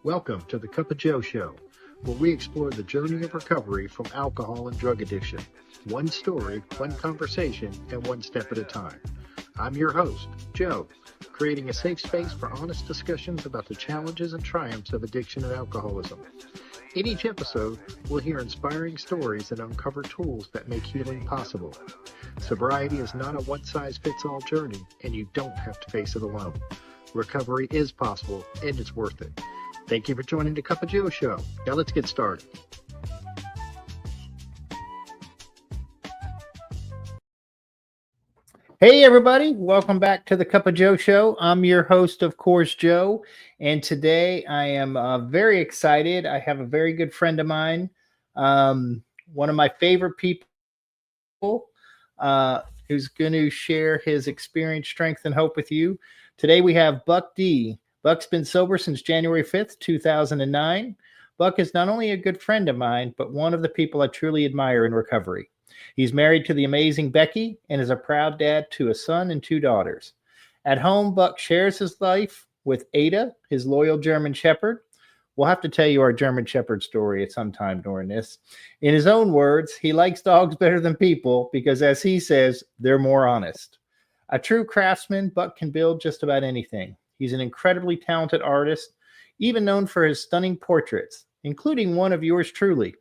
Welcome to the Cup of Joe Show, where we explore the journey of recovery from alcohol and drug addiction. One story, one conversation, and one step at a time. I'm your host, Joe, creating a safe space for honest discussions about the challenges and triumphs of addiction and alcoholism. In each episode, we'll hear inspiring stories and uncover tools that make healing possible. Sobriety is not a one-size-fits-all journey, and you don't have to face it alone. Recovery is possible, and it's worth it. Thank you for joining the Cup of Joe Show. Now let's get started. Hey everybody, welcome back to the Cup of Joe Show. I'm your host, of course, Joe, and today I am very excited. I have a very good friend of mine, one of my favorite people, who's going to share his experience, strength, and hope with you. Today we have Buck D. Buck's been sober since January 5th, 2009. Buck is not only a good friend of mine, but one of the people I truly admire in recovery. He's married to the amazing Becky and is a proud dad to a son and 2 daughters. At home, Buck shares his life with Ada, his loyal German Shepherd. We'll have to tell you our German Shepherd story at some time during this. In his own words, he likes dogs better than people because, as he says, they're more honest. A true craftsman, Buck can build just about anything. He's an incredibly talented artist, even known for his stunning portraits, including one of yours truly.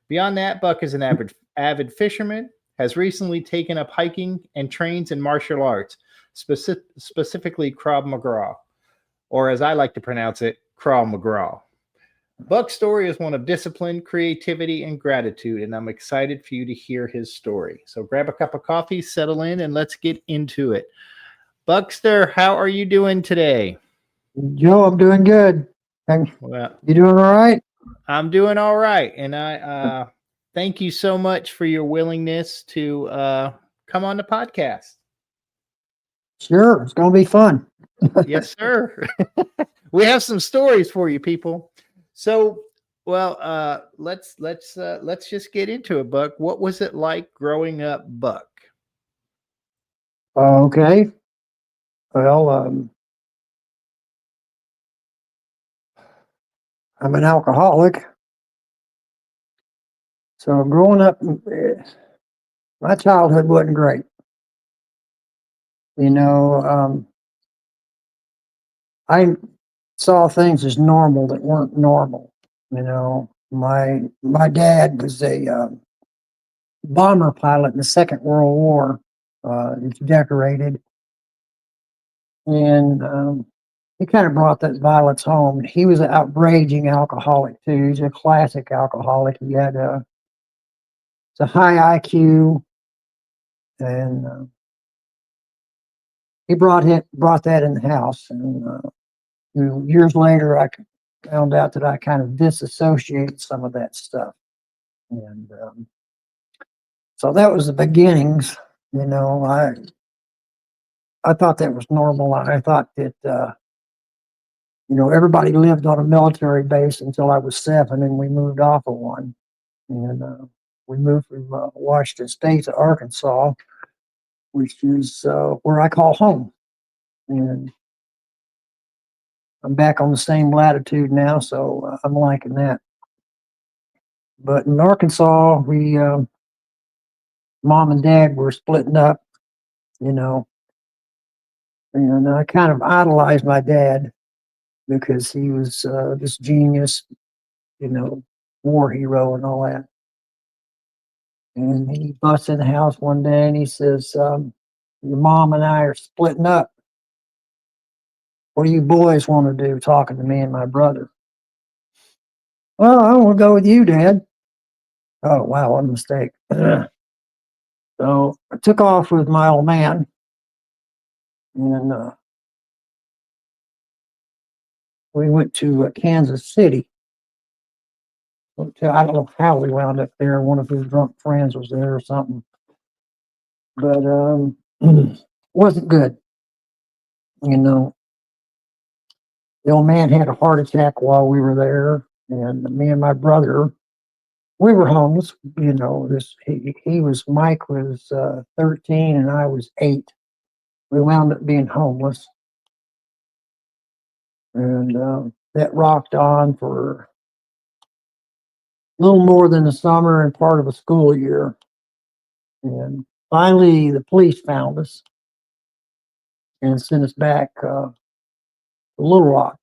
Beyond that, Buck is an avid fisherman, has recently taken up hiking, and trains in martial arts, specifically Krav Maga, or as I like to pronounce it, Krav Maga. Buck's story is one of discipline, creativity, and gratitude, and I'm excited for you to hear his story. So grab a cup of coffee, settle in, and let's get into it. Buckster, how are you doing today? Joe, I'm doing good. Well, you doing all right? I'm doing all right, and I thank you so much for your willingness to come on the podcast. Sure, it's going to be fun. Yes, sir. We have some stories for you, people. So, well, let's just get into it, Buck. What was it like growing up, Buck? Okay. Well, I'm an alcoholic. So growing up, my childhood wasn't great. You know, I saw things as normal that weren't normal. You know, my dad was a bomber pilot in the Second World War. He's decorated. And he kind of brought that violence home. He was an outraging alcoholic too. He's a classic alcoholic. He had a high IQ, and he brought that in the house. And years later, I found out that I kind of disassociated some of that stuff, and so that was the beginnings. You know, I thought that was normal. I thought that you know, everybody lived on a military base until I was 7, and we moved off of one. And we moved from Washington State to Arkansas, which is where I call home. And I'm back on the same latitude now, so I'm liking that. But in Arkansas, we, Mom and Dad were splitting up, you know, and I kind of idolized my dad because he was this genius, you know, war hero and all that. And he busts in the house one day and he says, your mom and I are splitting up. What do you boys want to do? Talking to me and my brother. Well, I want to go with you, Dad. Oh, wow, what a mistake. So I took off with my old man. And we went to Kansas City. I don't know how we wound up there. One of his drunk friends was there or something. But wasn't good. You know, the old man had a heart attack while we were there. And me and my brother, we were homeless. You know, Mike was 13 and I was 8. We wound up being homeless. And that rocked on for a little more than the summer and part of a school year. And finally, the police found us and sent us back to Little Rock,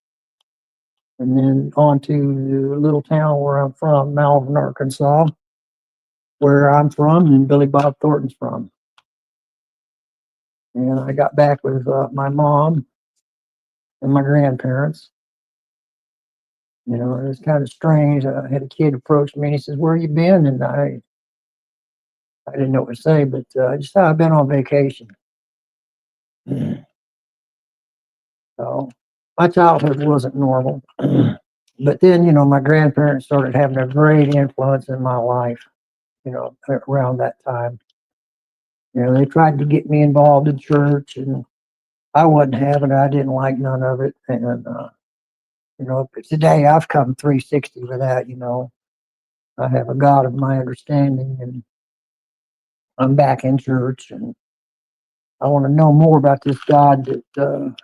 and then on to the little town where I'm from, Malvern, Arkansas, where I'm from and Billy Bob Thornton's from. And I got back with my mom and my grandparents. You know, it was kind of strange. I had a kid approach me and he says, "Where you been?" And I didn't know what to say, but I just said, "I've been on vacation." So my childhood wasn't normal. But then, you know, my grandparents started having a great influence in my life, you know, around that time. You know, they tried to get me involved in church, and I wasn't having it. I didn't like none of it. And, you know, but today I've come 360 with that, you know. I have a God of my understanding, and I'm back in church, and I want to know more about this God that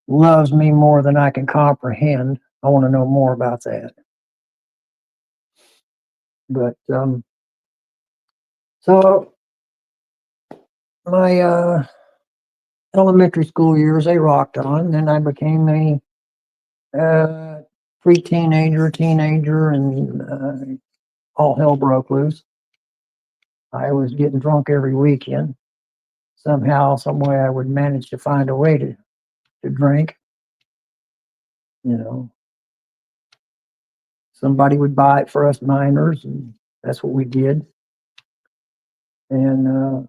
loves me more than I can comprehend. I want to know more about that. But so my elementary school years, they rocked on. Then I became a teenager, and all hell broke loose. I was getting drunk every weekend. Somehow, some way, I would manage to find a way to drink. You know, somebody would buy it for us minors, and that's what we did. And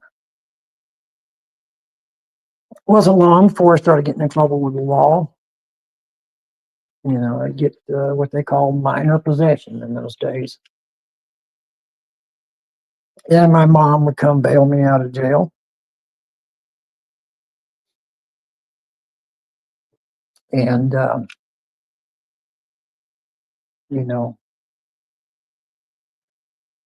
it wasn't long before I started getting in trouble with the law. You know, I get what they call minor possession in those days. And my mom would come bail me out of jail. And, you know,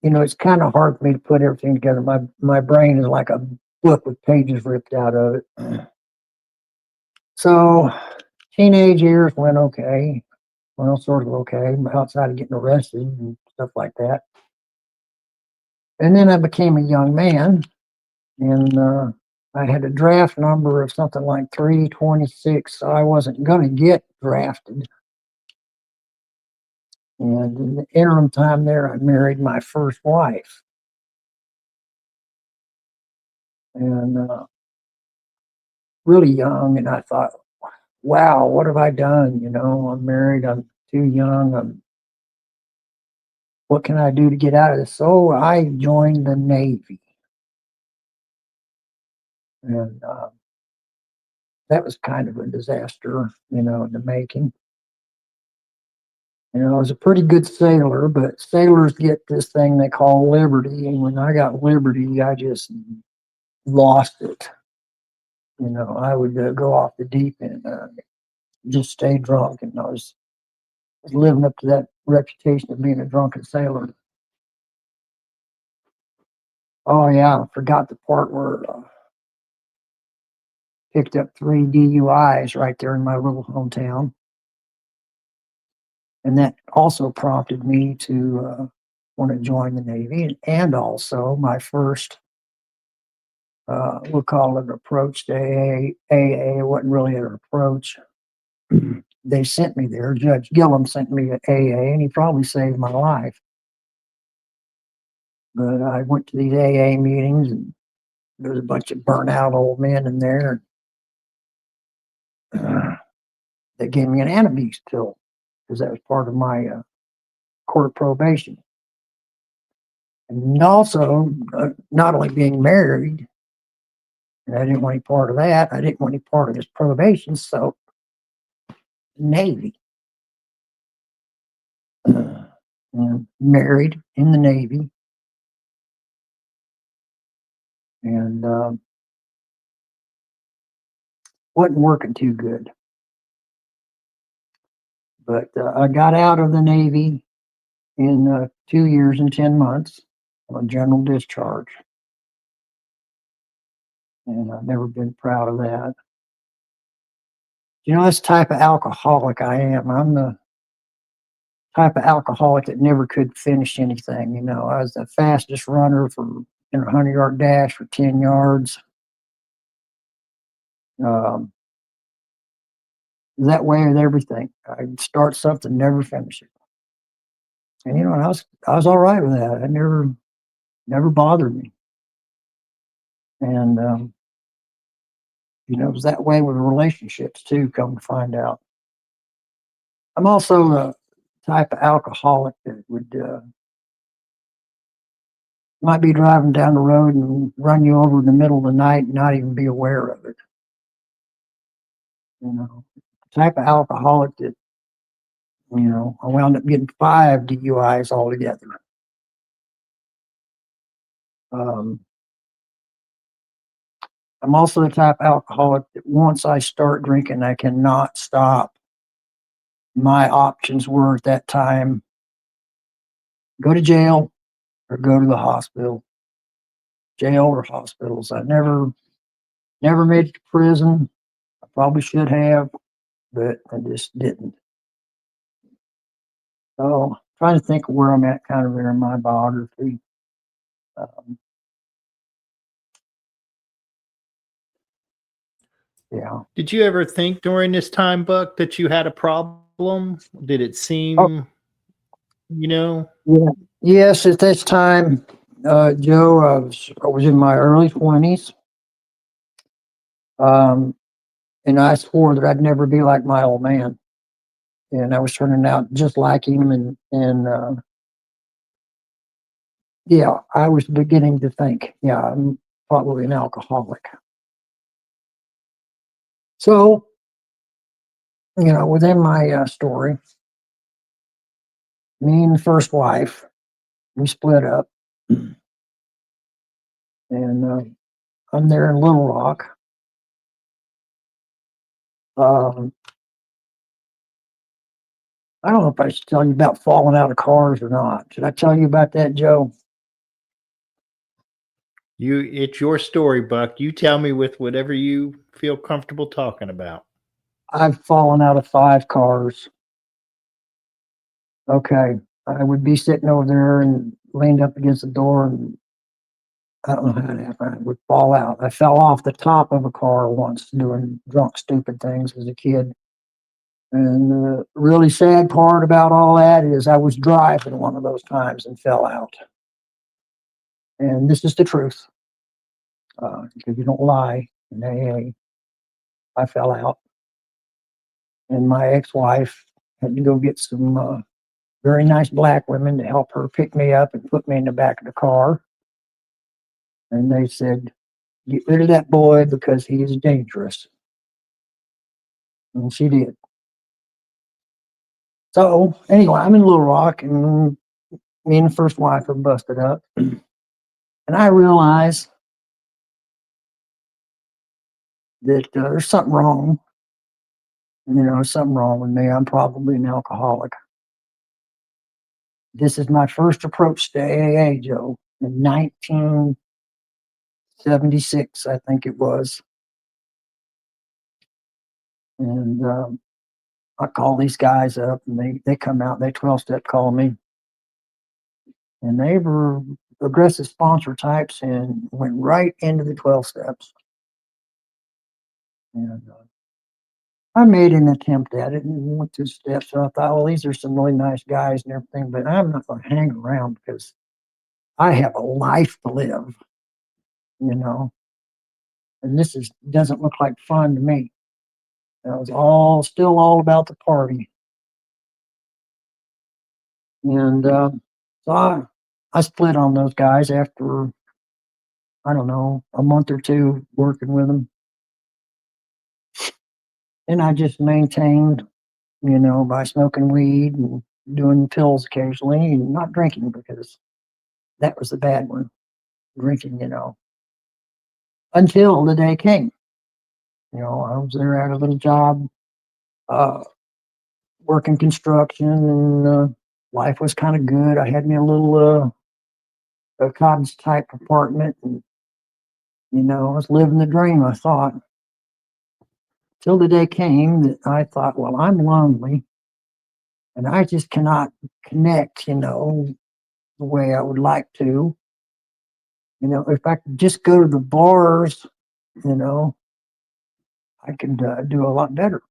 it's kind of hard for me to put everything together. My brain is like a book with pages ripped out of it. So teenage years went okay. Well, sort of okay, outside of getting arrested and stuff like that. And then I became a young man, and I had a draft number of something like 326. So I wasn't going to get drafted. And in the interim time there, I married my first wife. And really young, and I thought, wow, what have I done? You know, I'm married, I'm too young. What can I do to get out of this? So I joined the Navy. And that was kind of a disaster, you know, in the making. You know, I was a pretty good sailor, but sailors get this thing they call liberty. And when I got liberty, I just lost it. You know, I would go off the deep end, just stay drunk. And I was living up to that reputation of being a drunken sailor. Oh, yeah, I forgot the part where picked up 3 DUIs right there in my little hometown. And that also prompted me to want to join the Navy. And also my first, we'll call it approach to AA. It wasn't really an approach. They sent me there. Judge Gillum sent me to AA, and he probably saved my life. But I went to these AA meetings, and there's a bunch of burnout old men in there. They gave me an antabuse pill because that was part of my court probation. And also, not only being married, and I didn't want any part of that. I didn't want any part of this probation. So, Navy. Married in the Navy. And wasn't working too good. But I got out of the Navy in 2 years and 10 months on general discharge. And I've never been proud of that. You know, that's the type of alcoholic I am. I'm the type of alcoholic that never could finish anything. You know, I was the fastest runner for in a 100-yard dash for 10 yards. Um, that way with everything. I'd start something, never finish it. And you know, I was all right with that. It never bothered me. And you know, it was that way with relationships too. Come to find out, I'm also the type of alcoholic that would might be driving down the road and run you over in the middle of the night and not even be aware of it. You know, the type of alcoholic that, you know, I wound up getting 5 DUIs altogether. Um, I'm also the type of alcoholic that once I start drinking, I cannot stop. My options were at that time go to jail or go to the hospital. Jail or hospitals. I never made it to prison. I probably should have, but I just didn't. So trying to think of where I'm at kind of in my biography. Um, yeah. Did you ever think during this time, Buck, that you had a problem? Did it Oh, seem, you know? yeah. Yes, at this time, Joe, I was in my early 20s. Um, and I swore that I'd never be like my old man. And I was turning out just like him. And yeah, I was beginning to think, yeah, I'm probably an alcoholic. So, you know, within my story, me and the first wife, we split up. And I'm there in Little Rock. Um, I don't know if I should tell you about falling out of cars or not. Should I tell you about that, Joe? It's your story, Buck. You tell me with whatever you feel comfortable talking about. I've fallen out of 5 cars. Okay. I would be sitting over there and leaned up against the door, and I don't know how it happened. I would fall out. I fell off the top of a car once doing drunk, stupid things as a kid. And the really sad part about all that is I was driving one of those times and fell out. And this is the truth, because you don't lie in AA. I fell out, and my ex-wife had to go get some very nice black women to help her pick me up and put me in the back of the car. And they said, "Get rid of that boy because he is dangerous." And she did. So anyway, I'm in Little Rock, and me and the first wife are busted up, and I realize that there's something wrong. You know, something wrong with me. I'm probably an alcoholic. This is my first approach to AA, Joe, in 1976, I think it was. And I call these guys up, and they come out, they 12-step call me. And they were aggressive sponsor types and went right into the 12 steps. And I made an attempt at it and went 2 steps. And I thought, well, these are some really nice guys and everything, but I'm not going to hang around because I have a life to live, you know. And this doesn't look like fun to me. It was still all about the party. And so I split on those guys after, I don't know, a month or 2 working with them. And I just maintained, you know, by smoking weed and doing pills occasionally and not drinking because that was the bad one. Drinking, you know, until the day came. You know, I was there at a little job, uh, working construction, and life was kind of good. I had me a little a cottage type apartment, and you know, I was living the dream, I thought. till the day came that I thought, well, I'm lonely and I just cannot connect, the way I would like to. If I could just go to the bars, I could do a lot better.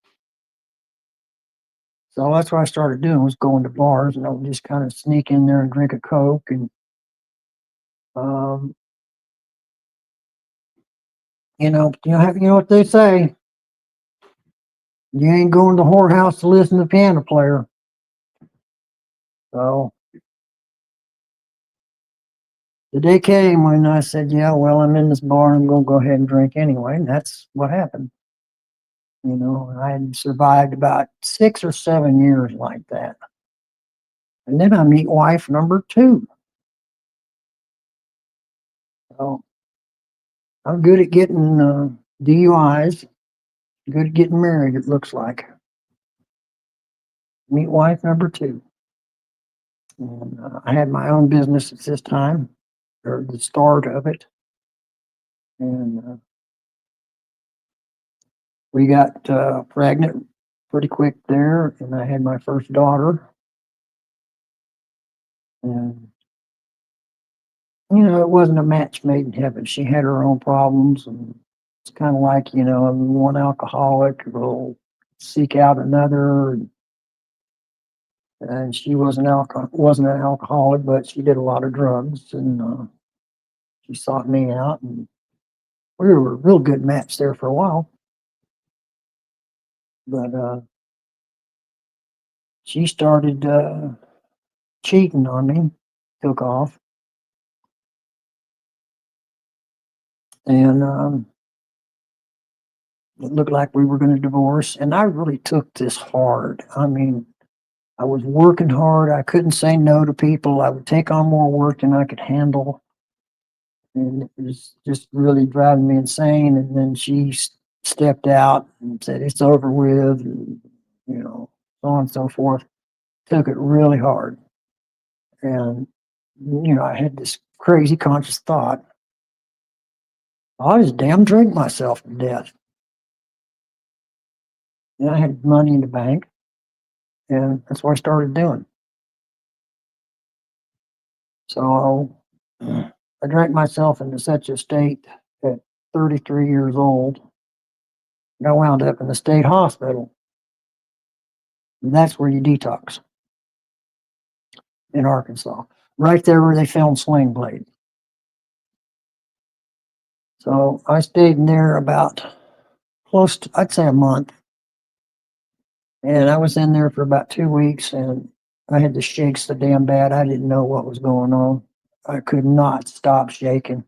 So that's what I started doing, was going to bars, and I would just kind of sneak in there and drink a Coke. And, um, you know what they say, you ain't going to the whorehouse to listen to the piano player. So the day came when I said, yeah, well, I'm in this bar and I'm going to go ahead and drink anyway. And that's what happened. I had survived about 6 or 7 years like that. And then I meet wife number 2. So I'm good at getting DUIs, good at getting married, it looks like. Meet wife number 2. And I had my own business at this time, or the start of it. And we got pregnant pretty quick there, and I had my first daughter. And, it wasn't a match made in heaven. She had her own problems, and it's kind of like, one alcoholic will seek out another. And she wasn't an alcoholic, but she did a lot of drugs, and she sought me out, and we were a real good match there for a while. But she started cheating on me, took off, and it looked like we were going to divorce. And I really took this hard. I mean, I was working hard. I couldn't say no to people. I would take on more work than I could handle. And it was just really driving me insane. And then she stepped out and said, it's over with, and, so on and so forth. Took it really hard. And, I had this crazy conscious thought, I'll just damn drink myself to death. And I had money in the bank, and that's what I started doing. So I drank myself into such a state at 33 years old, and I wound up in the state hospital. And that's where you detox, in Arkansas, right there where they filmed Sling Blade. So I stayed in there about close to, I'd say, a month. And I was in there for about 2 weeks, and I had the shakes so damn bad, I didn't know what was going on. I could not stop shaking.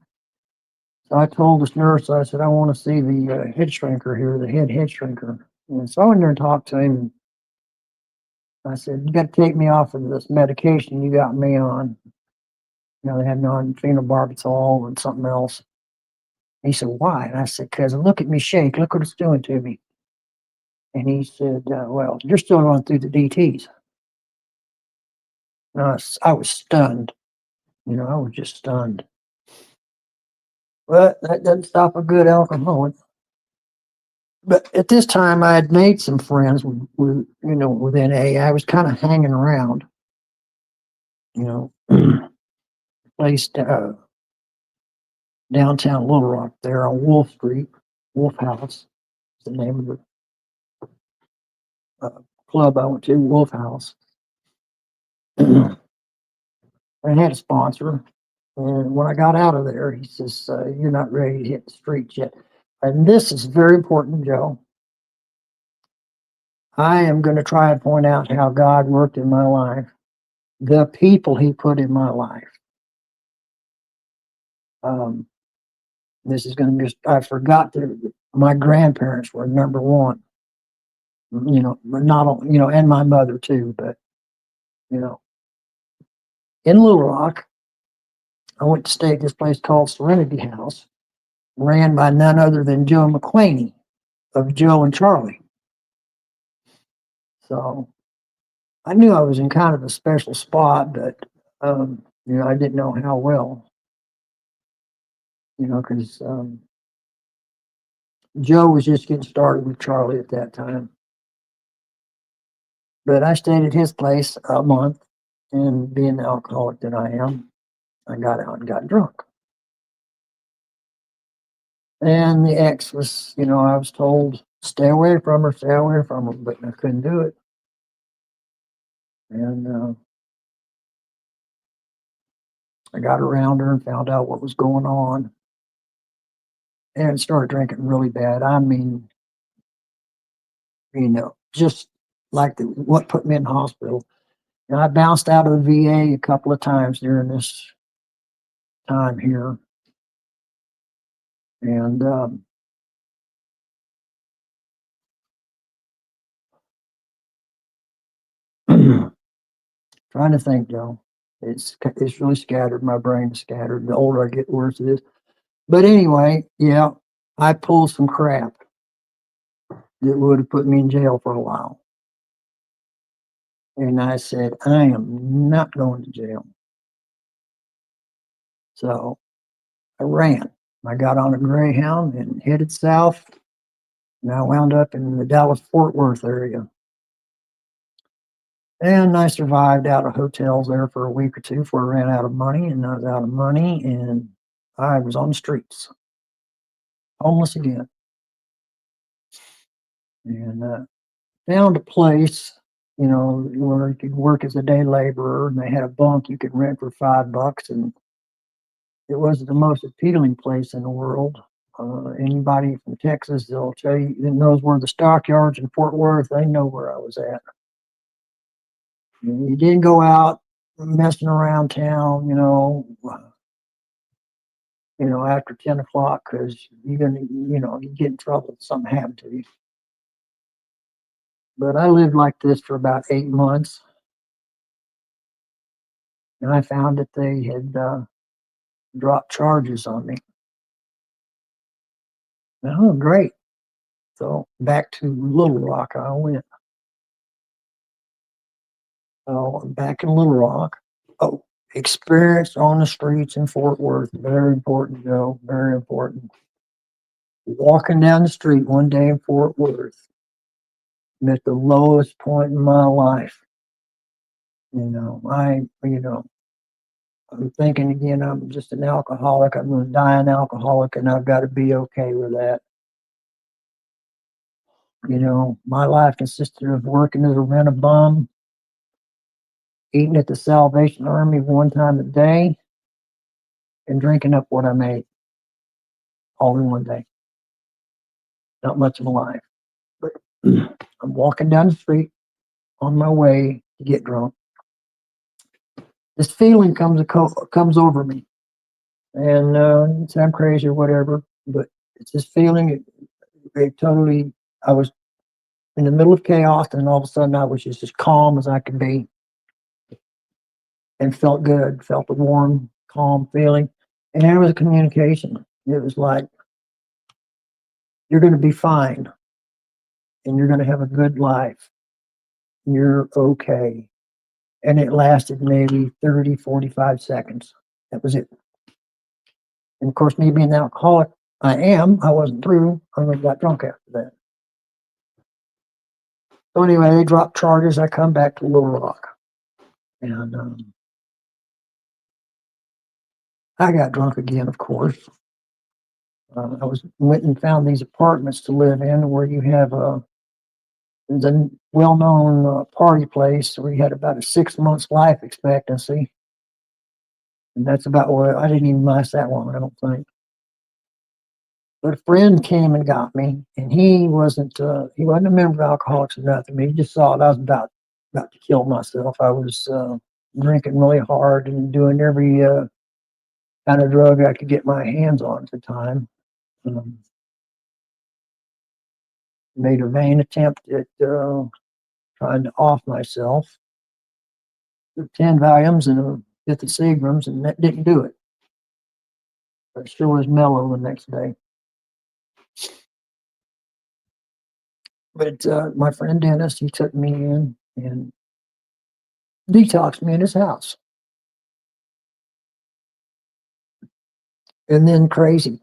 So I told this nurse, I said, I want to see the head shrinker here, the head shrinker. And so I went there and talked to him. I said, you got to take me off of this medication you got me on. They had me on phenobarbital and something else. He said, why? And I said, because look at me shake. Look what it's doing to me. And he said, well, you're still going through the DTs. And I was stunned. I was just stunned. But that doesn't stop a good alcoholic. But at this time, I had made some friends within AA. I was kind of hanging around, place downtown Little Rock there on Wolf Street. Wolf House is the name of the club I went to, Wolf House. I had a sponsor. And when I got out of there, he says, you're not ready to hit the streets yet. And this is very important, Joe. I am going to try and point out how God worked in my life, the people he put in my life. This is going to be, I forgot that my grandparents were number one, not, and my mother too, but, in Little Rock, I went to stay at this place called Serenity House, ran by none other than Joe McClaney of Joe and Charlie. So I knew I was in kind of a special spot, but, I didn't know how well, because Joe was just getting started with Charlie at that time. But I stayed at his place a month, and being the alcoholic that I am, I got out and got drunk. And the ex was, I was told, stay away from her, but I couldn't do it. And I got around her and found out what was going on and started drinking really bad. I mean, just like what put me in the hospital. And I bounced out of the VA a couple of times during this time here. And trying to think, Joe. It's really scattered. My brain is scattered. The older I get, the worse it is. But anyway, yeah, I pulled some crap that would have put me in jail for a while. And I said, I am not going to jail. So I ran. I got on a Greyhound and headed south. And I wound up in the Dallas-Fort Worth area. And I survived out of hotels there for a week or two before I ran out of money. And I was out of money and I was on the streets, homeless again. And found a place, where you could work as a day laborer, and they had a bunk you could rent for $5, and it was the most appealing place in the world. Anybody from Texas, they'll tell you, that knows where the stockyards in Fort Worth, they know where I was at. You didn't go out messing around town, after 10 o'clock, because you're gonna, you get in trouble if something happened to you. But I lived like this for about 8 months, and I found that they had dropped charges on me. Oh, great. So back to Little Rock I went. Oh, back in Little Rock. Oh, experience on the streets in Fort Worth. Very important, Joe. Very important. Walking down the street one day in Fort Worth, and at the lowest point in my life, I'm thinking again, I'm just an alcoholic. I'm going to die an alcoholic, and I've got to be okay with that. My life consisted of working as a rent-a-bum, eating at the Salvation Army one time a day, and drinking up what I made all in one day. Not much of a life. But I'm walking down the street on my way to get drunk. This feeling comes over me. And I'm crazy or whatever, but it's this feeling. I was in the middle of chaos, and all of a sudden I was just as calm as I could be and felt good, felt a warm, calm feeling. And there was a communication. It was like, you're going to be fine, and you're going to have a good life. You're okay. And it lasted maybe 30, 45 seconds. That was it. And of course, me being an alcoholic, I wasn't through. I got drunk after that. So anyway, they dropped charges. I come back to Little Rock. And I got drunk again, of course. Went and found these apartments to live in where you have the well-known party place where you had about a 6 months life expectancy. And that's about what I didn't even last that long, I don't think. But a friend came and got me, and he wasn't a member of Alcoholics or nothing. He just saw it. I was about to kill myself. I was drinking really hard and doing every kind of drug I could get my hands on at the time. Made a vain attempt at trying to off myself. Took 10 Valiums and a fifth of Seagrams, and that didn't do it. But sure was mellow the next day. But my friend Dennis, he took me in and detoxed me in his house. And then crazy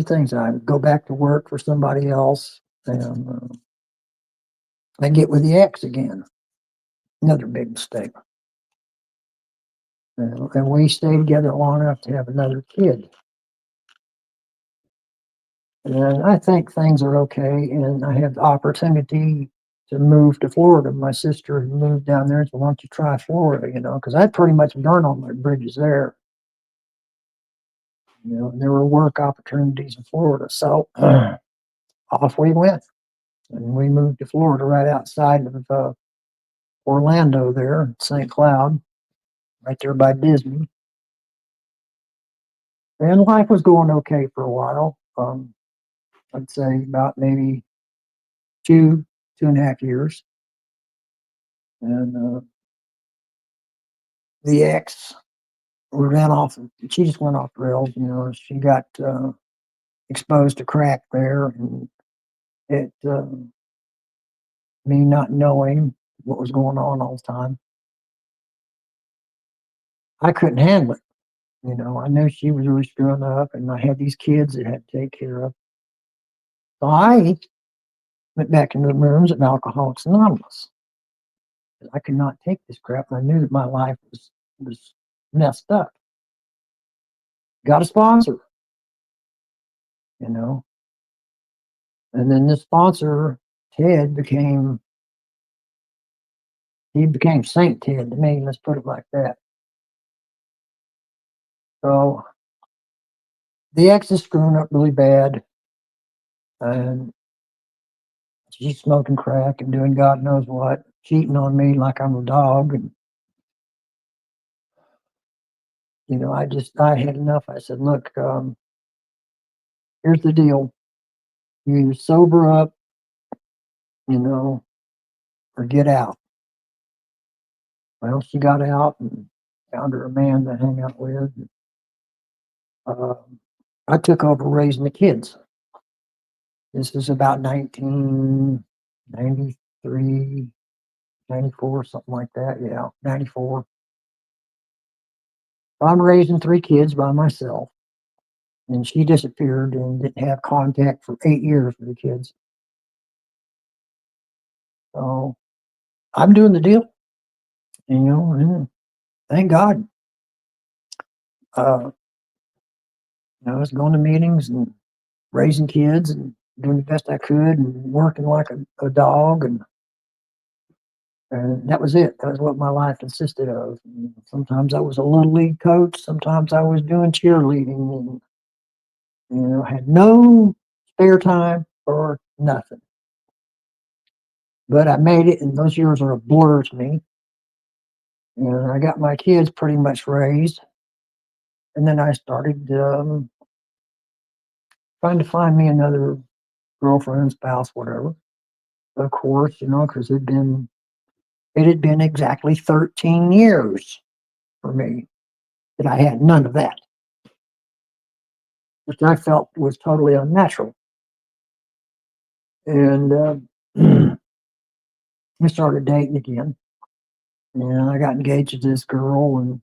things. I go back to work for somebody else, and I get with the ex again. Another big mistake. And we stayed together long enough to have another kid. And I think things are okay. And I have the opportunity to move to Florida. My sister moved down there and said, "Why don't you try Florida?" Because I pretty much burned all my bridges there. And there were work opportunities in Florida. So off we went. And we moved to Florida right outside of Orlando there, St. Cloud, right there by Disney. And life was going okay for a while. I'd say about maybe 2.5 years. And the ex ran off, she just went off the rails. She got exposed to crack there. And it, me not knowing what was going on all the time, I couldn't handle it. I knew she was really screwing up, and I had these kids that I had to take care of. So I went back into the rooms at Alcoholics Anonymous. I could not take this crap. I knew that my life was messed up. Got a sponsor, you know, and then this sponsor, Ted, became Saint Ted to me. Let's put it like that. So the ex is screwing up really bad, and she's smoking crack and doing God knows what, cheating on me like I'm a dog. And I had enough. I said, "Look, here's the deal. You either sober up, or get out." Well, she got out and found her a man to hang out with. Uh, I took over raising the kids. This was about 1993, 94, something like that. Yeah, 94. I'm raising 3 kids by myself. And she disappeared and didn't have contact for 8 years with the kids. So I'm doing the deal, and thank God. Uh, I was going to meetings and raising kids and doing the best I could and working like a dog, and that was it. That was what my life consisted of. And sometimes I was a little league coach. Sometimes I was doing cheerleading, and had no spare time for nothing. But I made it, and those years are a blur to me. And I got my kids pretty much raised, and then I started trying to find me another girlfriend, spouse, whatever. Of course, because it had been exactly 13 years for me that I had none of that, which I felt was totally unnatural. And we started dating again, and I got engaged to this girl, and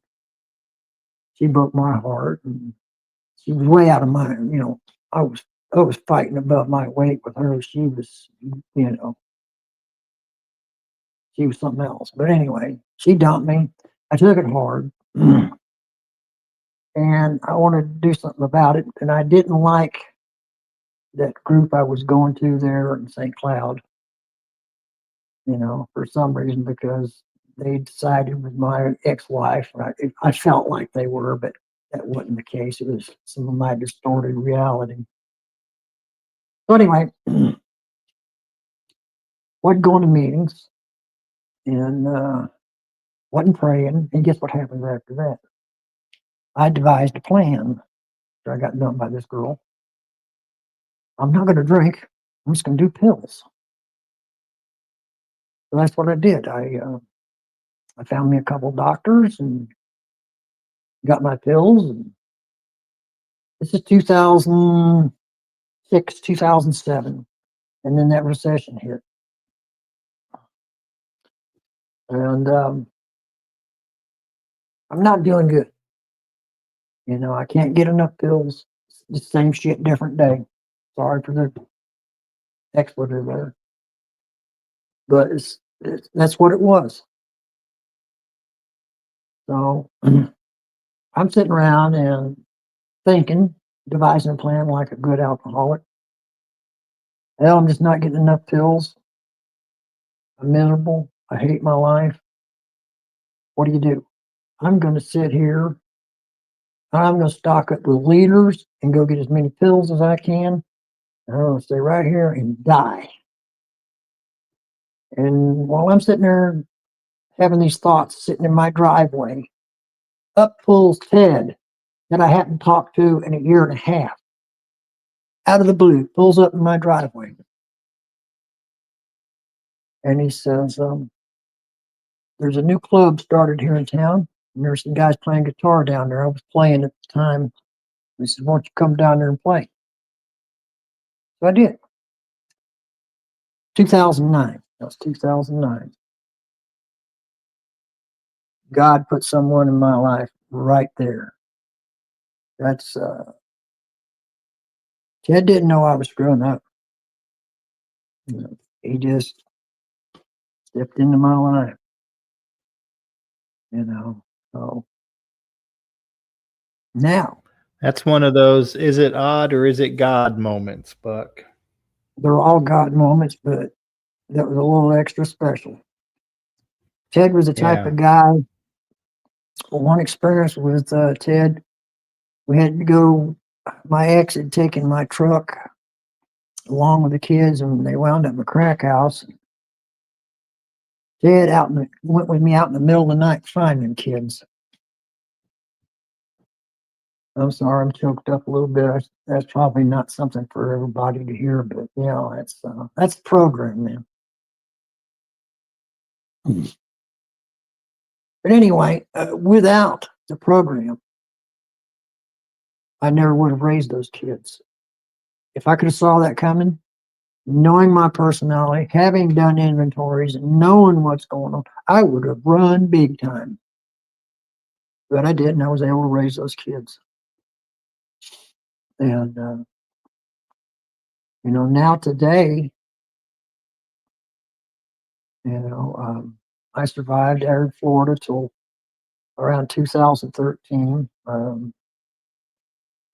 she broke my heart, and she was way out of my, I was I was fighting above my weight with her. You know, she was something else. But anyway, she dumped me. I took it hard, and I wanted to do something about it. And I didn't like that group I was going to there in St. Cloud, for some reason, because they decided with my ex-wife. I felt like they were, but that wasn't the case. It was some of my distorted reality. So anyway, wasn't going to meetings and wasn't praying. And guess what happens after that? I devised a plan after I got dumped by this girl. I'm not going to drink. I'm just going to do pills. So that's what I did. I found me a couple doctors and got my pills. And this is 2006, 2007, and then that recession hit. And I'm not doing good. I can't get enough pills. the same shit, different day. Sorry for the expletive there, but that's what it was. So I'm sitting around and thinking, devising a plan like a good alcoholic. Hell, I'm just not getting enough pills. I'm miserable. I hate my life. What do? I'm going to sit here. I'm going to stock up with leaders and go get as many pills as I can. I'm going to stay right here and die. And while I'm sitting there having these thoughts, sitting in my driveway, up pulls Ted, that I hadn't talked to in a year and a half. Out of the blue, pulls up in my driveway. And he says, there's a new club started here in town, and there's some guys playing guitar down there. I was playing at the time. He said, why don't you come down there and play? So I did. 2009. That was 2009. God put someone in my life right there. That's, Ted didn't know I was screwing up. You know, he just stepped into my life, you know. So now That's one of those, is it odd or is it God moments, Buck? they're all God moments, but that was a little extra special. Ted was the type Yeah. of guy. One experience with Ted, we had to go. My ex had taken my truck along with the kids, and they wound up in a crack house. Ted went with me out in the middle of the night to find them kids. I'm sorry, I'm choked up a little bit. That's probably not something for everybody to hear, but you know, that's the program, man. But anyway, without the program, I never would have raised those kids. If I could have saw that coming, knowing my personality, having done inventories, and knowing what's going on, I would have run big time. But I didn't. I was able to raise those kids. And, you know, now today, you know, I survived there in Florida till around 2013.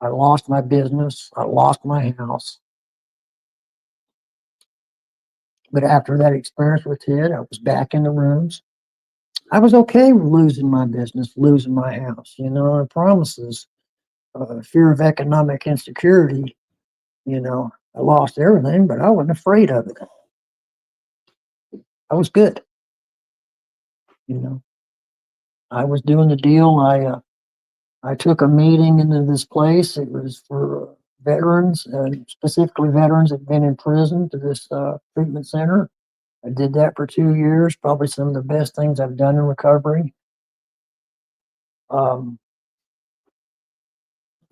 I lost my business. I lost my house. But after that experience with Ted, I was back in the rooms. I was okay with losing my business, losing my house. You know, the promises, fear of economic insecurity. You know, I lost everything, but I wasn't afraid of it. I was good. You know, I was doing the deal. I took a meeting into this place. It was for veterans, specifically veterans that had been in prison, to this treatment center. I did that for 2 years, probably some of the best things I've done in recovery. You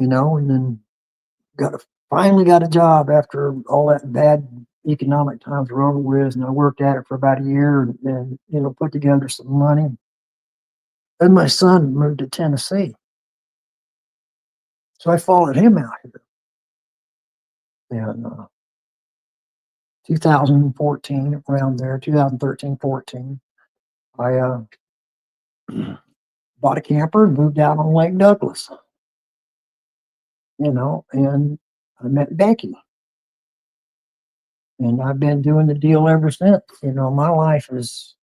know, and then finally got a job after all that bad economic times were over with, and I worked at it for about a year and you know, put together some money. Then my son moved to Tennessee. So I followed him out here. And 2014, around there, 2013, 14, I bought a camper and moved out on Lake Douglas. You know, and I met Becky. And I've been doing the deal ever since. You know, my life is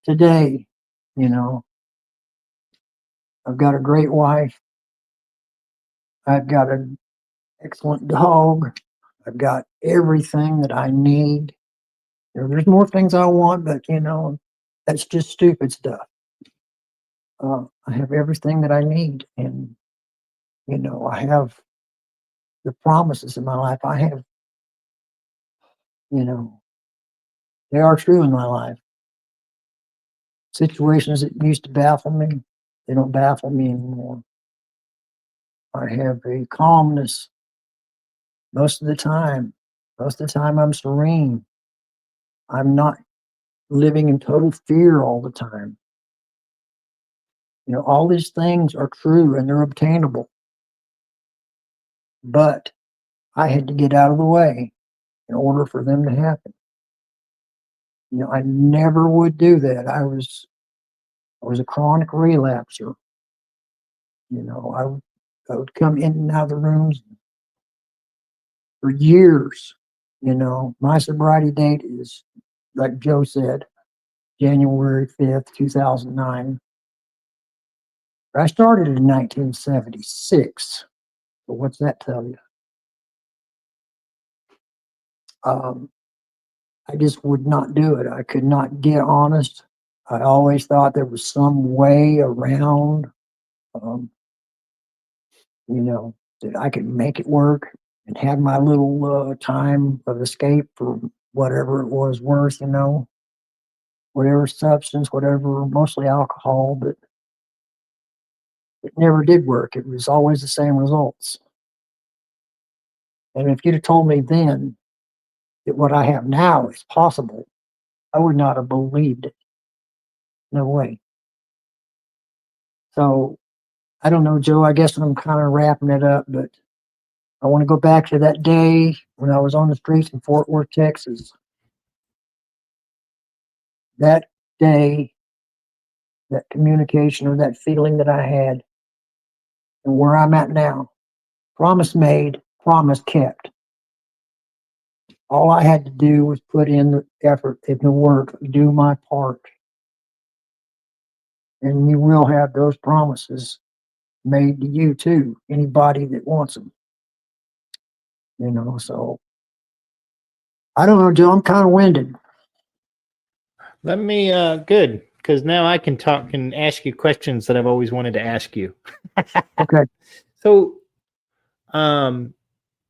today, you know, I've got a great wife. I've got an excellent dog. I've got everything that I need. You know, there's more things I want, but you know, that's just stupid stuff. I have everything that I need, and you know, I have the promises in my life. I have, you know, they are true in my life. Situations that used to baffle me, they don't baffle me anymore. I have a calmness most of the time. Most of the time, I'm serene. I'm not living in total fear all the time. You know, all these things are true and they're obtainable. but I had to get out of the way in order for them to happen. I never would do that. I was a chronic relapser. I would come in and out of the rooms for years. My sobriety date is, like Joe said, January 5th, 2009. I started in 1976. So what's that tell you? I just would not do it. I could not get honest. I always thought there was some way around, um, that I could make it work and have my little time of escape for whatever it was worth, whatever substance, whatever, mostly alcohol, but it never did work. It was always the same results. And if you'd have told me then that what I have now is possible, I would not have believed it. No way. So I don't know, Joe. I guess I'm kind of wrapping it up, but I want to go back to that day when I was on the streets in Fort Worth, Texas. That day, that communication or that feeling that I had, and where I'm at now. Promise made, promise kept. All I had to do was put in the effort and the work, do my part. And you will have those promises made to you too, anybody that wants them. So I don't know, Joe, I'm kind of winded. Let me, good, because now I can talk and ask you questions that I've always wanted to ask you. Okay. So,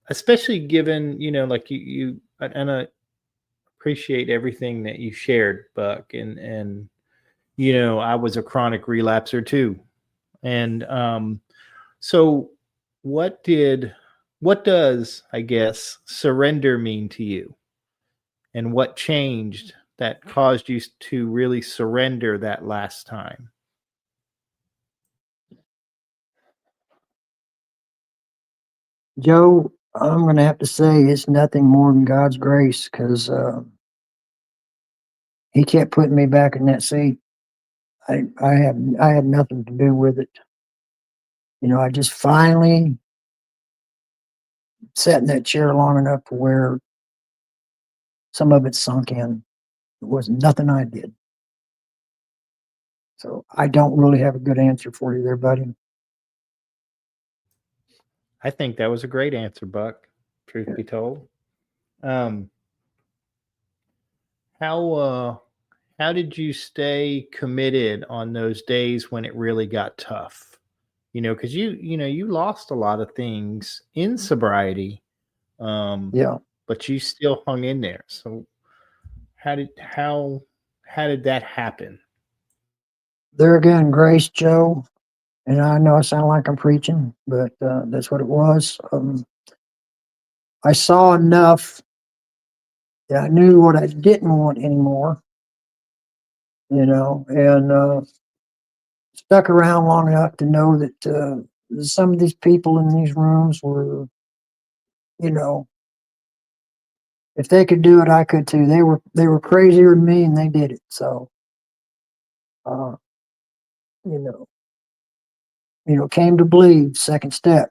especially given, like and I appreciate everything that you shared, Buck, and I was a chronic relapser too. And so what does, I guess, surrender mean to you? And what changed that caused you to really surrender that last time? Joe, I'm going to have to say it's nothing more than God's grace because He kept putting me back in that seat. I had nothing to do with it. I just finally sat in that chair long enough to where some of it sunk in. It was nothing I did. So I don't really have a good answer for you there, buddy. I think that was a great answer, Buck, truth be told. Um, how did you stay committed on those days when it really got tough? Because you lost a lot of things in sobriety, um, Yeah. but you still hung in there. So how did how how did that happen? There again, grace, Joe. And I know I sound like I'm preaching, but that's what it was. I saw enough that I knew what I didn't want anymore, and stuck around long enough to know that some of these people in these rooms were, you know, if they could do it, I could too. They were crazier than me, and they did it. So, uh, you know, came to believe. Second step,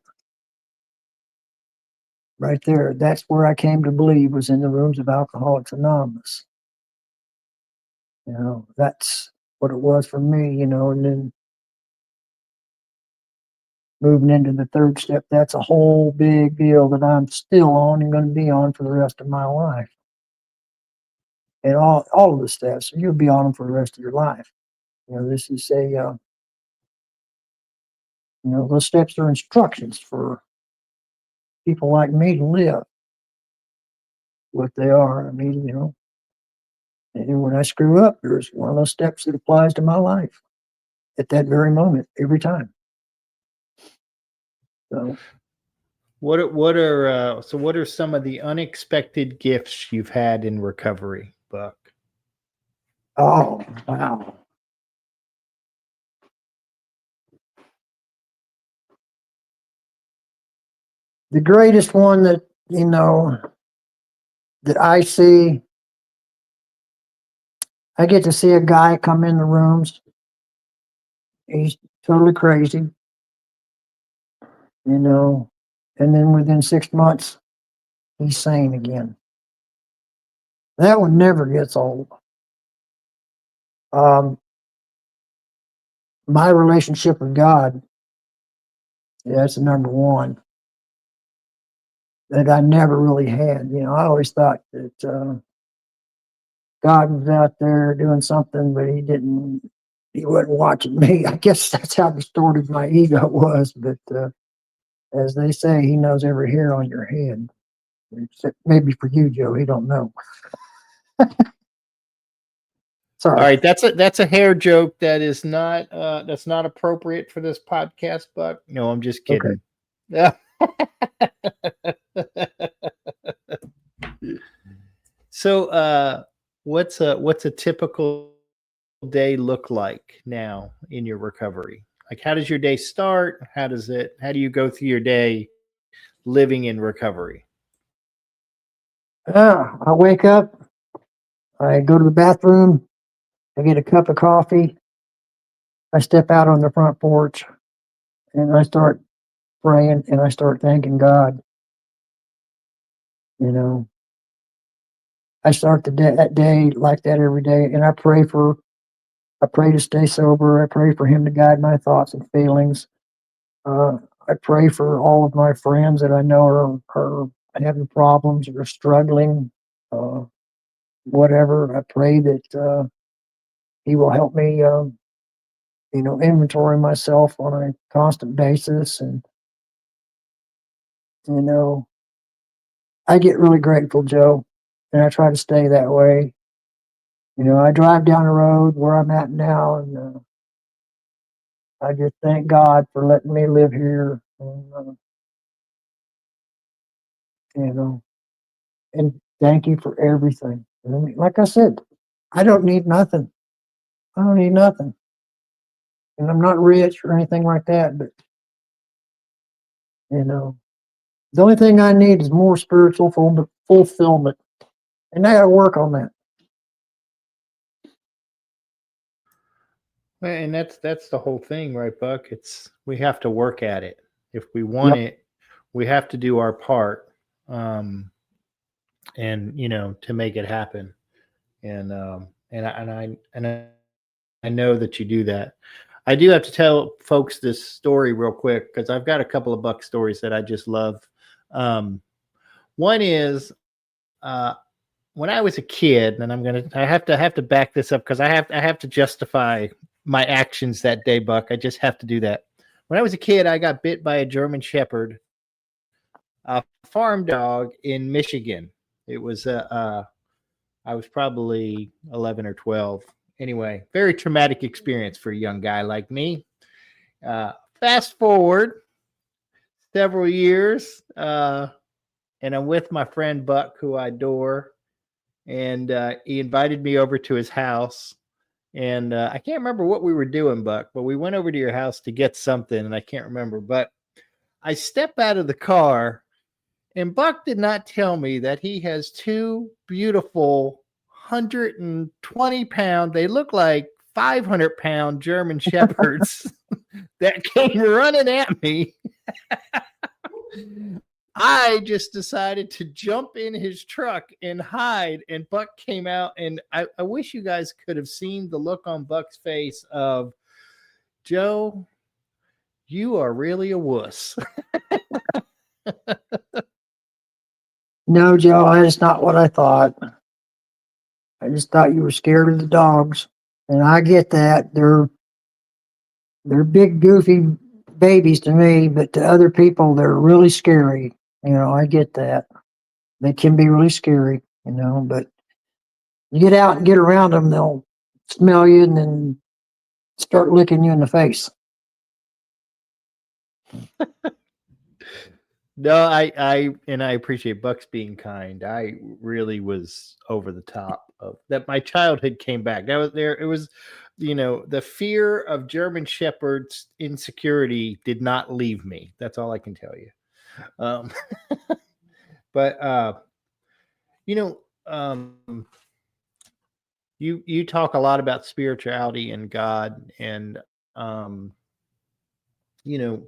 right there. That's where I came to believe was in the rooms of Alcoholics Anonymous. That's what it was for me. And then moving into the third step, that's a whole big deal that I'm still on and going to be on for the rest of my life. And all of the steps, you'll be on them for the rest of your life. This is those steps are instructions for people like me to live what they are. I mean, and when I screw up, there's one of those steps that applies to my life at that very moment, every time. So, What are some of the unexpected gifts you've had in recovery, Buck? oh, wow. The greatest one that, you know, that I see, I get to see a guy come in the rooms. He's totally crazy, you know, and then within 6 months, he's sane again. That one never gets old. My relationship with God, that's the number one that I never really had. You know, I always thought that God was out there doing something, but he wasn't watching me. I guess that's how distorted my ego was. But as they say, he knows every hair on your head. Except maybe for you, Joe, he don't know. Sorry. All right, that's a hair joke that is not that's not appropriate for this podcast, Buck. No, I'm just kidding. Okay. So what's a typical day look like now in your recovery? Like, how does your day start? How do you go through your day living in recovery? I wake up, I go to the bathroom, I get a cup of coffee, I step out on the front porch, and I start praying and I start thanking God. You know, I start that day like that every day, and I pray to stay sober. I pray for Him to guide my thoughts and feelings. I pray for all of my friends that I know are having problems or struggling, whatever. I pray that He will help me, inventory myself on a constant basis. And, you know, I get really grateful, Joe, and I try to stay that way. You know, I drive down the road where I'm at now, and I just thank God for letting me live here. And, you know, and thank you for everything. And like I said, I don't need nothing. I don't need nothing. And I'm not rich or anything like that, but, you know, the only thing I need is more spiritual fulfillment. And I got to work on that. And that's the whole thing, right, Buck? We have to work at it. If we want it, we have to do our part, and to make it happen. And I know that you do that. I do have to tell folks this story real quick because I've got a couple of Buck stories that I just love. One is when I was a kid, and I have to back this up because I have to justify my actions that day, Buck. I just have to do that. When I was a kid, I got bit by a German Shepherd, a farm dog in Michigan. It was I was probably 11 or 12. Anyway, very traumatic experience for a young guy like me. Fast forward several years, and I'm with my friend Buck, who I adore, and he invited me over to his house. And I can't remember what we were doing, Buck, but we went over to your house to get something, and I can't remember. But I step out of the car, and Buck did not tell me that he has two beautiful 120-pound, they look like 500-pound German Shepherds that came running at me. I just decided to jump in his truck and hide, and Buck came out, and I wish you guys could have seen the look on Buck's face of, Joe, you are really a wuss. No, Joe, that's not what I thought. I just thought you were scared of the dogs. And I get that. They're big, goofy babies to me, but to other people, they're really scary. You know, I get that. They can be really scary, but you get out and get around them, they'll smell you and then start licking you in the face. No, I appreciate Buck's being kind. I really was over the top of that. My childhood came back. That was there. It was, the fear of German Shepherds insecurity did not leave me. That's all I can tell you. Um, but you know, you talk a lot about spirituality and God, and you know,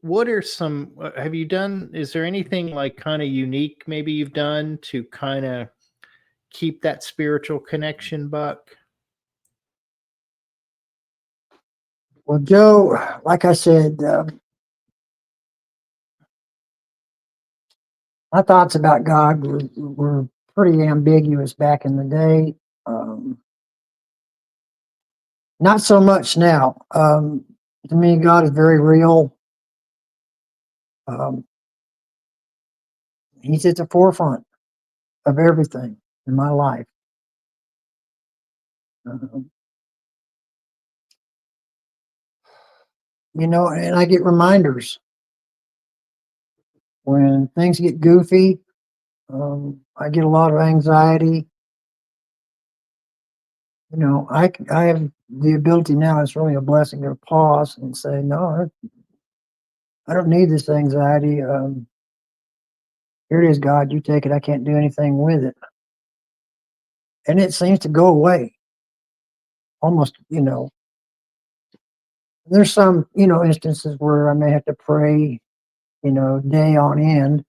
what are some? Have you done? Is there anything like kind of unique maybe you've done to kind of keep that spiritual connection, Buck? Well, Joe, like I said, my thoughts about God were pretty ambiguous back in the day. Not so much now. To me, God is very real. Um, he's at the forefront of everything in my life. Uh, and I get reminders when things get goofy. I get a lot of anxiety. I have the ability now. It's really a blessing to pause and say, no, I don't need this anxiety. Here it is, God. You take it. I can't do anything with it, and it seems to go away almost. There's some instances where I may have to pray, day on end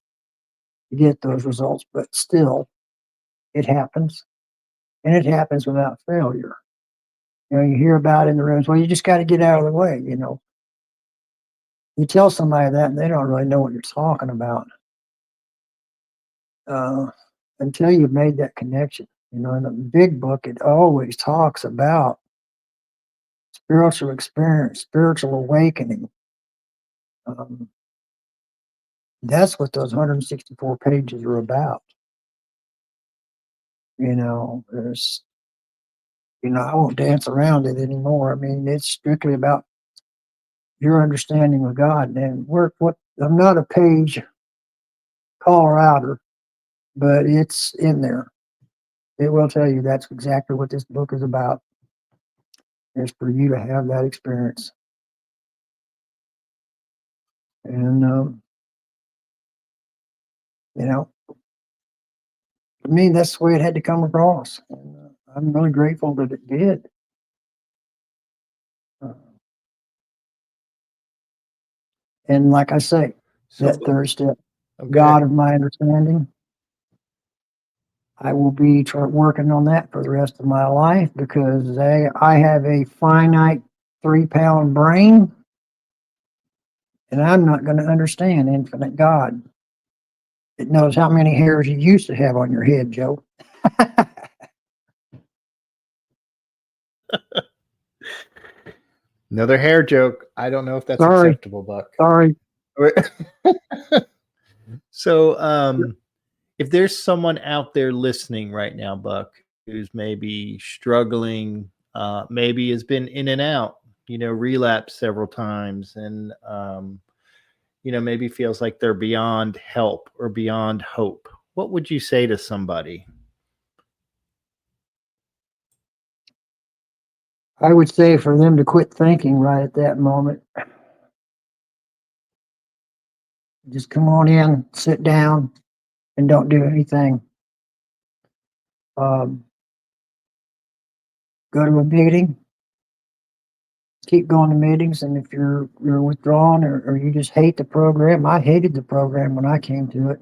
to get those results, but still, it happens, and it happens without failure. You hear about it in the rooms. Well, you just got to get out of the way. You tell somebody that, and they don't really know what you're talking about uh, until you've made that connection. In the big book, it always talks about spiritual experience, spiritual awakening. Um, that's what those 164 pages are about. There's, I won't dance around it anymore. I mean, it's strictly about your understanding of God. And I'm not a page caller outer, but it's in there. It will tell you that's exactly what this book is about. Is for you to have that experience. And I mean, that's the way it had to come across. And I'm really grateful that it did. Uh, and like I say, So, that third step, oh, go God ahead. of my understanding, I will be working on that for the rest of my life because I have a finite 3-pound brain and I'm not going to understand infinite God. It knows how many hairs you used to have on your head, Joe. Another hair joke. I don't know if that's Sorry, acceptable, Buck. sorry. So, if there's someone out there listening right now, Buck, who's maybe struggling, maybe has been in and out, relapsed several times, and maybe feels like they're beyond help or beyond hope, what would you say to somebody? I would say for them to quit thinking right at that moment. Just come on in, sit down, and don't do anything. Um, go to a meeting, keep going to meetings, and if you're withdrawn or you just hate the program, I hated the program when I came to it.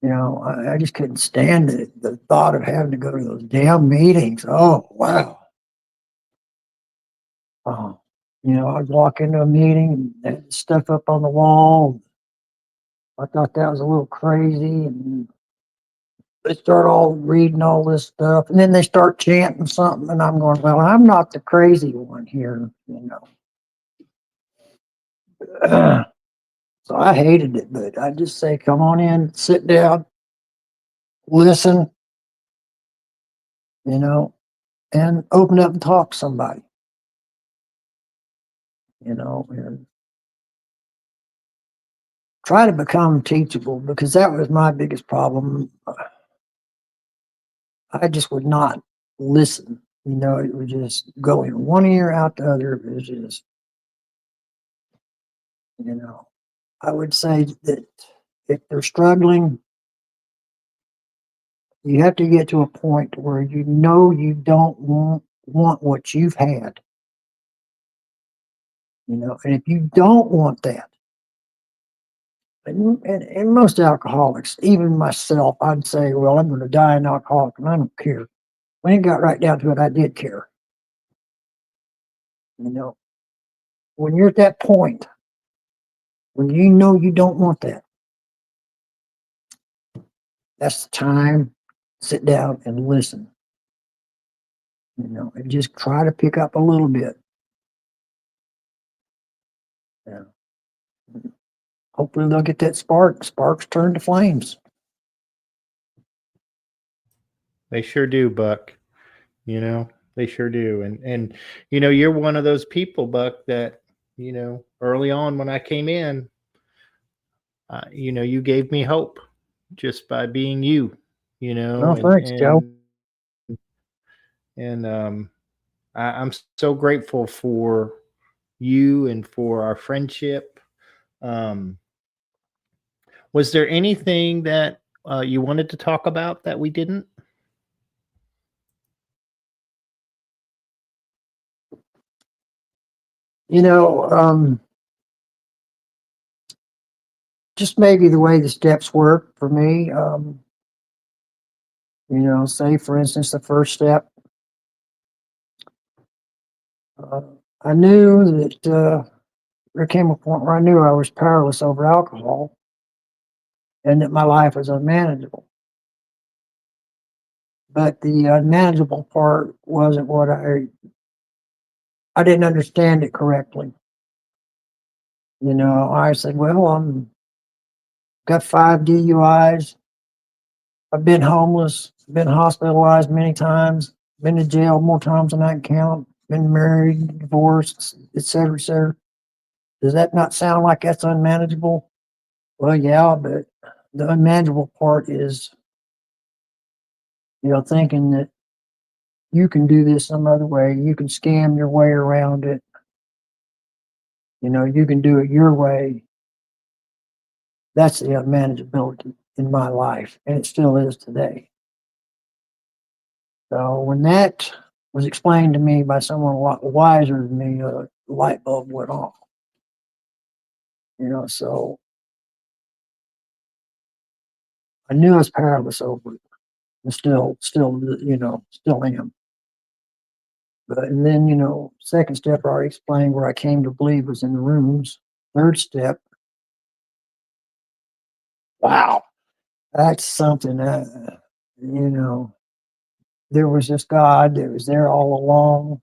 I just couldn't stand it. The thought of having to go to those damn meetings. Oh wow. Oh, I'd walk into a meeting and had stuff up on the wall. I thought that was a little crazy, and they start all reading all this stuff, and then they start chanting something, and I'm going, well, I'm not the crazy one here. So I hated it, but I just say, come on in, sit down, listen, and open up and talk to somebody, and try to become teachable because that was my biggest problem. I just would not listen. It would just go in one ear out the other. It was just, you know. I would say that if they're struggling, you have to get to a point where you know you don't want what you've had. And if you don't want that, and most alcoholics, even myself, I'd say, well, I'm going to die an alcoholic, and I don't care. When it got right down to it, I did care. When you're at that point, when you know you don't want that, that's the time. Sit down and listen. And just try to pick up a little bit. Yeah. Hopefully they'll get that spark. Sparks turn to flames. They sure do, Buck. They sure do. And you're one of those people, Buck, that early on when I came in, you gave me hope just by being you. Oh, thanks, Joe. And I'm so grateful for you and for our friendship. Was there anything that you wanted to talk about that we didn't? Just maybe the way the steps work for me. Say for instance, the first step. I knew that there came a point where I knew I was powerless over alcohol, and that my life was unmanageable. But the unmanageable part wasn't what I didn't understand it correctly. I said, well, I'm got 5 DUIs. I've been homeless, been hospitalized many times, been to jail more times than I can count, been married, divorced, etc., etc. Does that not sound like that's unmanageable? Well, yeah, but the unmanageable part is, thinking that you can do this some other way. You can scam your way around it. You can do it your way. That's the unmanageability in my life, and it still is today. So when that was explained to me by someone a lot wiser than me, a light bulb went off. So I knew I was powerless over it, and still am. And then, second step I already explained where I came to believe was in the rooms. Third step, wow, that's something there was this God that was there all along.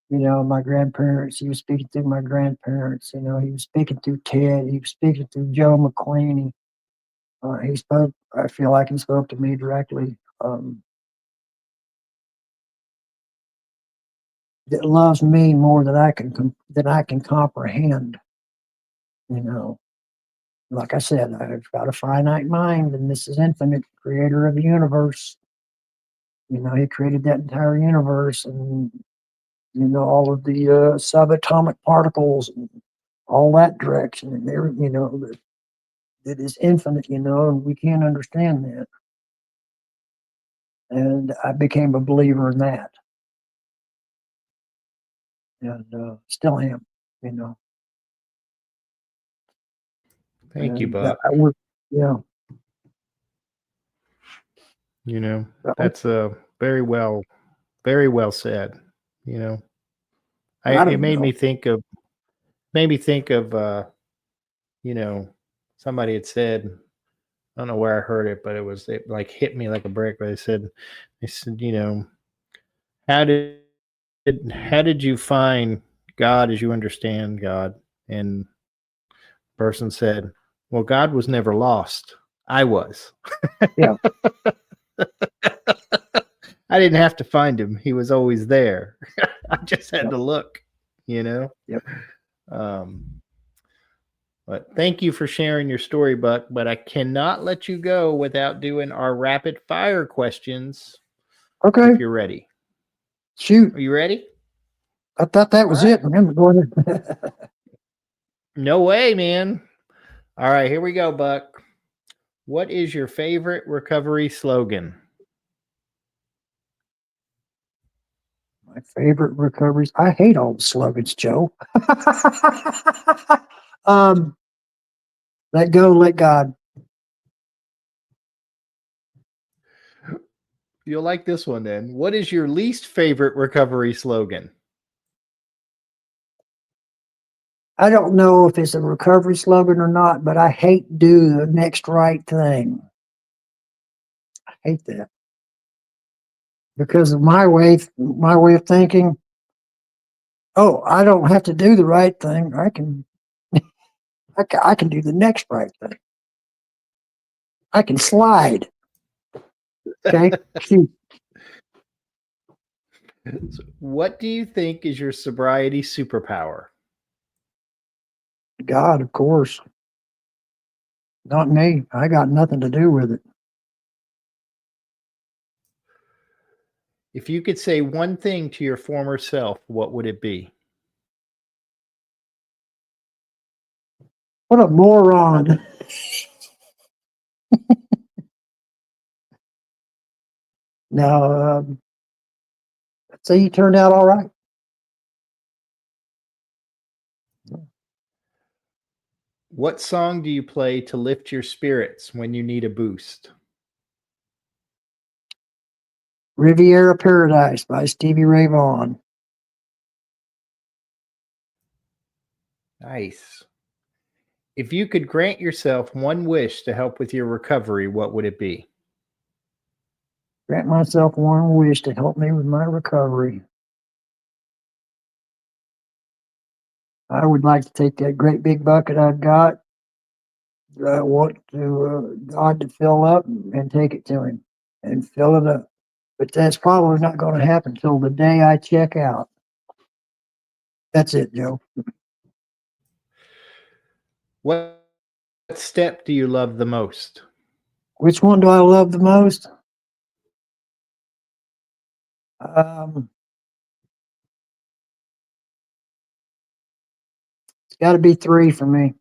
My grandparents, he was speaking through my grandparents, he was speaking through Ted, he was speaking through Joe McClaney. He spoke, I feel like he spoke to me directly. That loves me more than I can comprehend. Like I said, I've got a finite mind, and this is infinite, creator of the universe. He created that entire universe, and all of the subatomic particles, and all that direction, and there, that is infinite, and we can't understand that. And I became a believer in that, and still am, Thank you, and Buck. I would, yeah. That's very well said. I It don't know. made me think of somebody had said, I don't know where I heard it, but it like hit me like a brick. They said, how did you find God as you understand God? And the person said, well, God was never lost. I was. Yeah. I didn't have to find him. He was always there. I just had Yep. to look, Yep. But thank you for sharing your story, Buck. But I cannot let you go without doing our rapid fire questions. Okay. If you're ready. Shoot. Are you ready? I thought that was it. Remember, go ahead. No way, man. All right, here we go, Buck. What is your favorite recovery slogan? My favorite recoveries. I hate all the slogans, Joe. um, let go, let God. You'll like this one then. What is your least favorite recovery slogan? I don't know if it's a recovery slogan or not, but I hate do the next right thing. I hate that because of my way of thinking. Oh, I don't have to do the right thing. I can do the next right thing. I can slide. Okay. What do you think is your sobriety superpower? God, of course. Not me. I got nothing to do with it. If you could say one thing to your former self, what would it be? What a moron. Now, say you turned out all right. What song do you play to lift your spirits when you need a boost? Riviera Paradise by Stevie Ray Vaughan. Nice. If you could grant yourself one wish to help with your recovery, what would it be? Grant myself one wish to help me with my recovery. I would like to take that great big bucket I've got. I want to God to fill up and take it to Him and fill it up. But that's probably not going to happen till the day I check out. That's it, Joe. What step do you love the most? Which one do I love the most? It's got to be 3 for me.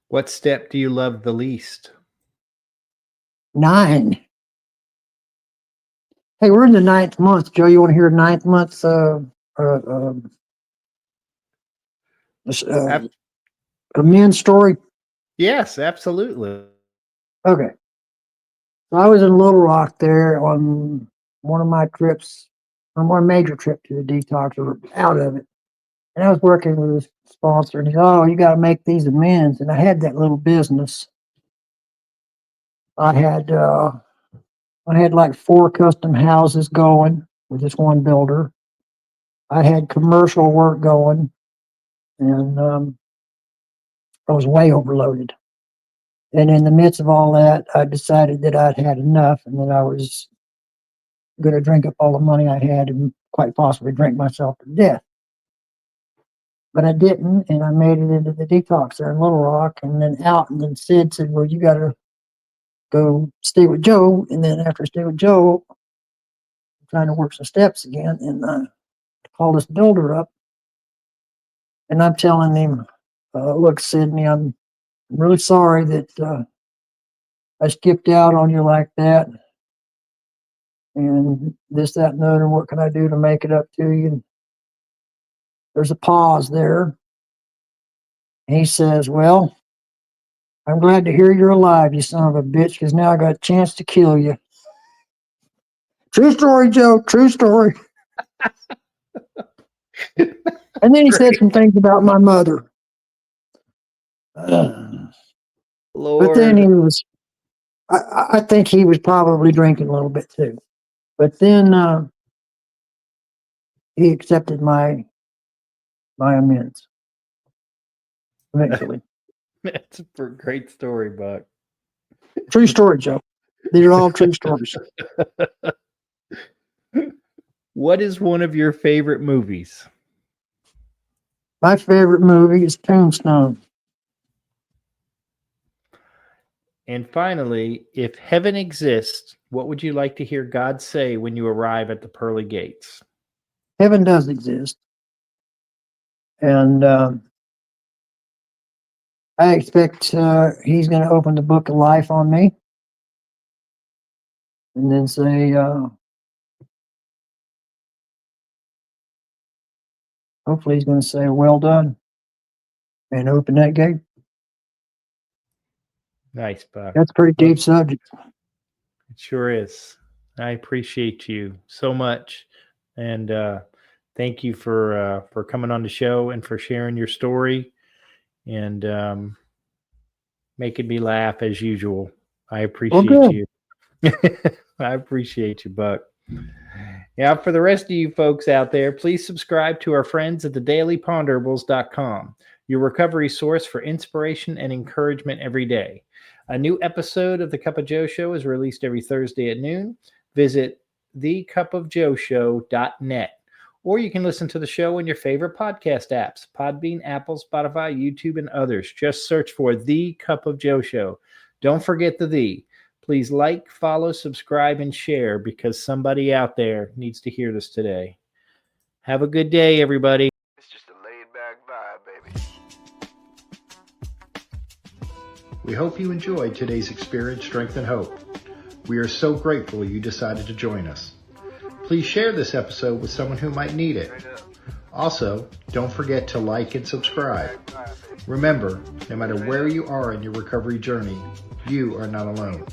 What step do you love the least? 9. Hey, we're in the 9th month, Joe. You want to hear 9th month a men's story? Yes, absolutely. Okay. So I was in Little Rock there on one of my trips, on one major trip to the detox or out of it. And I was working with a sponsor, and he said, "Oh, you got to make these amends." And I had that little business. I had like 4 custom houses going with this one builder. I had commercial work going, and I was way overloaded. And in the midst of all that, I decided that I'd had enough and that I was going to drink up all the money I had and quite possibly drink myself to death. But I didn't, and I made it into the detox there in Little Rock and then out. And then Sid said, "Well, you got to go stay with Joe." And then after I stay with Joe, I'm trying to work some steps again, and call this builder up. And I'm telling him, "Look, Sydney, I'm really sorry that I skipped out on you like that. And this, that, and the other. What can I do to make it up to you?" And there's a pause there. And he says, "Well, I'm glad to hear you're alive, you son of a bitch, because now I got a chance to kill you." True story, Joe. True story. And then he said some things about my mother. But then he Lord. was, I think he was probably drinking a little bit too. But then he accepted my amends eventually. That's a great story, Buck. True story, Joe. These are all true stories. What is one of your favorite movies? My favorite movie is Tombstone. And finally, if heaven exists, what would you like to hear God say when you arrive at the pearly gates? Heaven does exist. And I expect he's going to open the book of life on me and then say, hopefully he's going to say, well done, and open that gate. Nice, Buck. That's a pretty deep subject. It sure is. I appreciate you so much, and thank you for coming on the show and for sharing your story and making me laugh as usual. I appreciate you. I appreciate you, Buck. Now, for the rest of you folks out there, please subscribe to our friends at thedailyponderables.com, your recovery source for inspiration and encouragement every day. A new episode of The Cup of Joe Show is released every Thursday at noon. Visit thecupofjoeshow.net, or you can listen to the show in your favorite podcast apps, Podbean, Apple, Spotify, YouTube, and others. Just search for The Cup of Joe Show. Don't forget the "the." Please like, follow, subscribe, and share because somebody out there needs to hear this today. Have a good day, everybody. It's just a laid-back vibe, baby. We hope you enjoyed today's Experience, Strength, and Hope. We are so grateful you decided to join us. Please share this episode with someone who might need it. Also, don't forget to like and subscribe. Remember, no matter where you are in your recovery journey, you are not alone.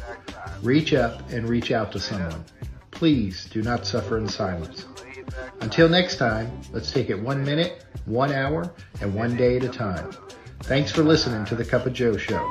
Reach up and reach out to someone. Please do not suffer in silence. Until next time, let's take it 1 minute, 1 hour, and 1 day at a time. Thanks for listening to The Cup of Joe Show.